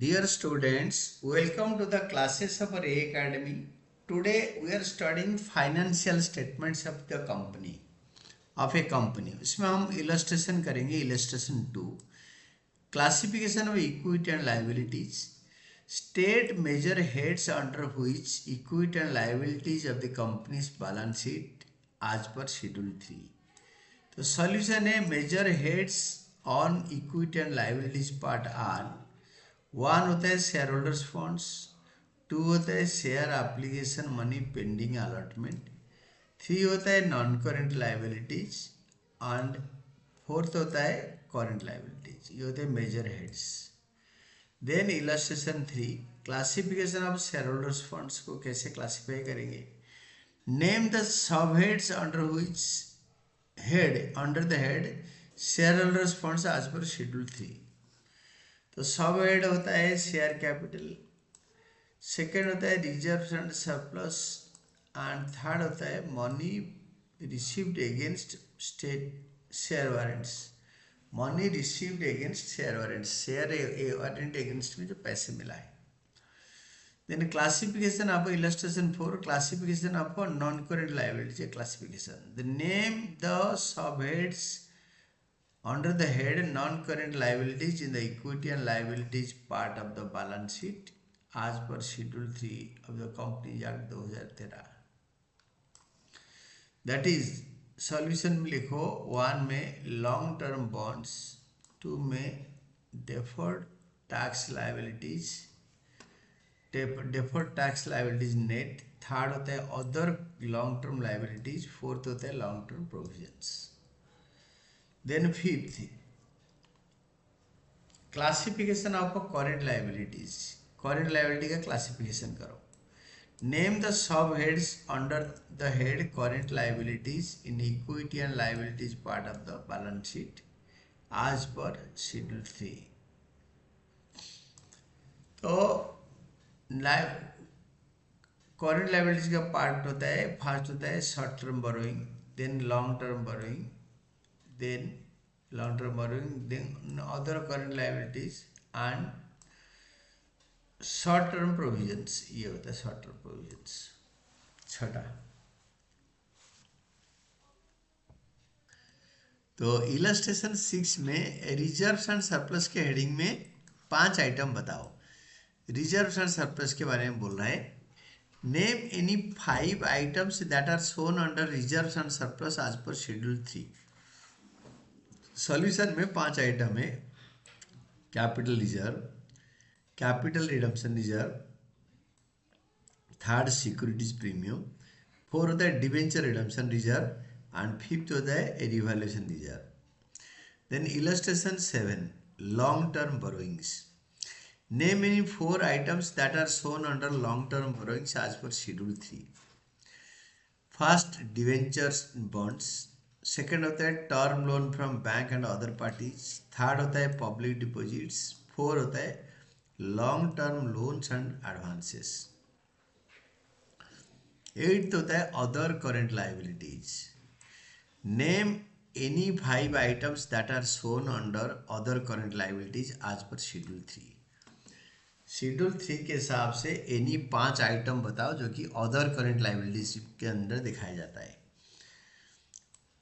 Dear students, welcome to the classes of our A Academy. Today we are studying financial statements of the company of a company. इसमें हम illustration करेंगे illustration 2. Classification of equity and liabilities. State major heads under which equity and liabilities of the company's balance sheet as per schedule 3. तो solution है major heads on equity and liabilities part R. One होता है share holders funds, two होता है share application money pending allotment, three होता है non current liabilities and fourth होता है करेंट लाइबिलिटीज. ये होते हैं major heads. Then illustration 3, classification of share holders funds को कैसे क्लासिफाई करेंगे. Name the sub heads under which under the head share holders funds as per schedule 3. तो सब हेड होता है शेयर कैपिटल, सेकेंड होता है reserve and surplus and third होता है money received against state share warrants. Money received against share warrants, share warrant against में जो पैसे मिला है. देन क्लासिफिकेशन आपको इलस्ट्रेशन 4, क्लासिफिकेशन आपको non current liability classification. The name the sub heads under the head non-current liabilities in the equity and liabilities part of the balance sheet as per schedule 3 of the Companies Act 2013. that is solution में लिखो 1 में long term bonds, 2 में deferred tax liabilities net, third होता है other long term liabilities, फोर्थ होता है long term provisions. Then fifth classification of current liabilities. Current liability का क्लासिफिकेशन करो. Name the sub heads under the head current liabilities in equity and liabilities part of the balance sheet as per schedule 3. तो current liabilities का part होता है, first होता है short term borrowing, then long term borrowing, then long term borrowing, then other current liabilities and short term provisions. ये होता है short term provisions. छठा, तो इलस्ट्रेशन 6 में रिजर्व्स एंड सरप्लस के हेडिंग में 5 आइटम बताओ. रिजर्व्स एंड सरप्लस के बारे में बोल रहा है. Name any 5 items that are shown under reserves and surplus as per schedule 3. Solution में 5 आइटम है. Capital reserve, capital redemption reserve, third securities premium, four होता है debenture redemption reserve and fifth होता है revaluation reserve. Then illustration 7, long term borrowings. Name any 4 items that are shown under long term borrowings as per schedule 3. First debentures bonds, second होता है term loan from bank and other parties, third होता है public deposits, four होता है long term loans and advances, eighth होता है other current liabilities. Name any 5 items that are shown under other current liabilities as per schedule 3. शेड्यूल 3 के हिसाब से एनी 5 आइटम बताओ जो कि अदर करेंट लाइबिलिटीज के अंदर दिखाया जाता है.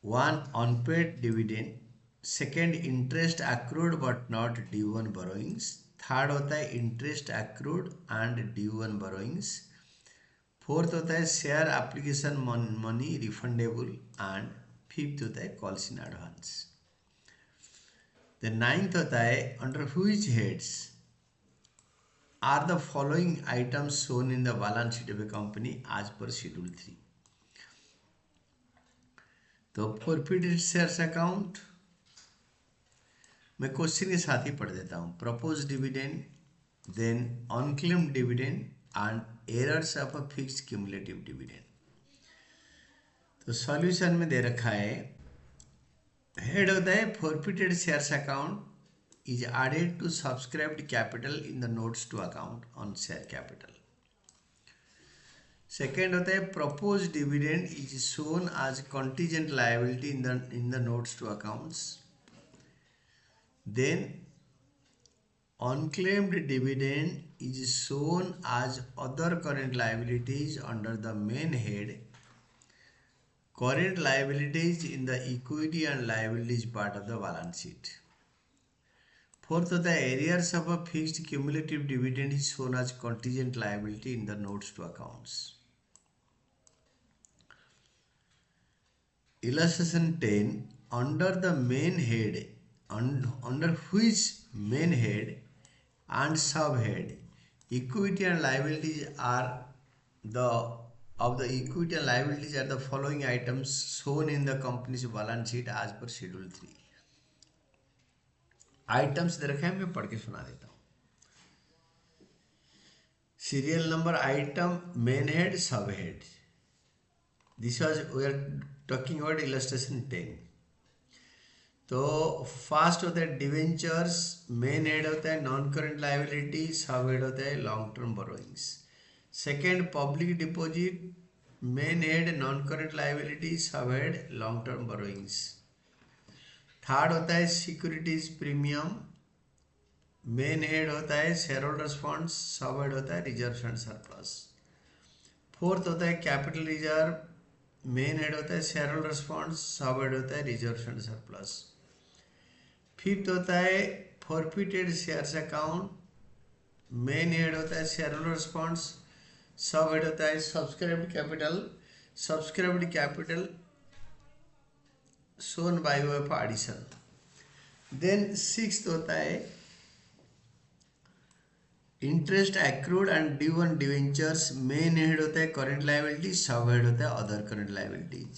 1 unpaid dividend, second interest accrued but not due on borrowings, third होता है interest accrued and due on borrowings, fourth होता है share application money refundable and fifth होता है calls in advance. The ninth होता है under which heads are the following items shown in the balance sheet of a company as per schedule 3. तो forfeited shares account मैं question के साथ ही पढ़ देता हूँ. Propose dividend, then unclaimed dividend and arrears of a fixed cumulative dividend. तो solution में दे रखा है, हेड होता है forfeited shares account is added to subscribed capital in the notes to account on share capital. Second होता है propose dividend is shown as contingent liability in the notes to accounts. Then unclaimed dividend is shown as other current liabilities under the main head. Current liabilities in the equity and liabilities part of the balance sheet. Fourth, the arrears of a fixed cumulative dividend is shown as contingent liability in the notes to accounts. Illustration 10. Under the main head, under which main head and subhead equity and liabilities are the equity and liabilities are the following items shown in the company's balance sheet as per schedule 3. Items दे रखे हैं, मैं पढ़ के सुना देता हूँ. Serial number item main head sub head. This was we are talking about illustration 10. तो फर्स्ट होता है डिवेंचर्स, मेन हेड होता है non current liability, sub head होता है long term borrowings. Second public deposit, main head non current liability, sub head long term borrowings. Third होता है securities premium, main head होता है share holders funds, sub head होता है reserve and surplus. Fourth होता है कैपिटल रिजर्व, मेन हेड होता है share holders funds, sub head होता है रिजर्व एंड सरप्लस. फिफ्थ होता है forfeited shares account, main head होता है share holders funds, sub head होता है subscribed capital shown by way of addition. Then sixth होता है interest accrued and due on debentures, main head होता है करंट लाइबिलिटी, सब हेड होता है अदर करंट लाइबिलिटीज.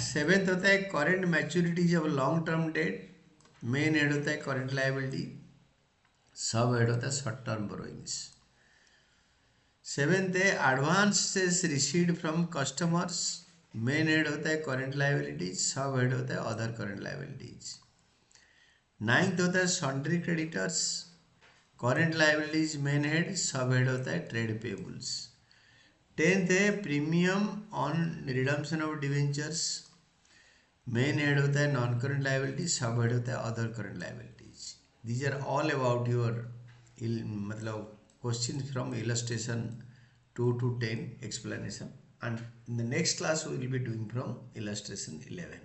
सेवेंथ होता है current मैच्योरिटीज of long term debt, main head होता है करंट लाइबिलिटी, सब हेड होता है शॉर्ट टर्म बोरोइंग्स. सेवेंथ है advances received from customers, main head होता है करंट लाइबिलिटीज, सब हेड होता है अदर करंट लाइबिलिटीज. नाइन्थ होता है sundry creditors, current liabilities main head, sub head होता है ट्रेड पेबल्स. टेंथ है premium on redemption of debentures, main head होता है non current liabilities, sub head होता है other current liabilities. These are all about your मतलब question from illustration 2 to 10 explanation. And in the next class we will be doing from illustration 11.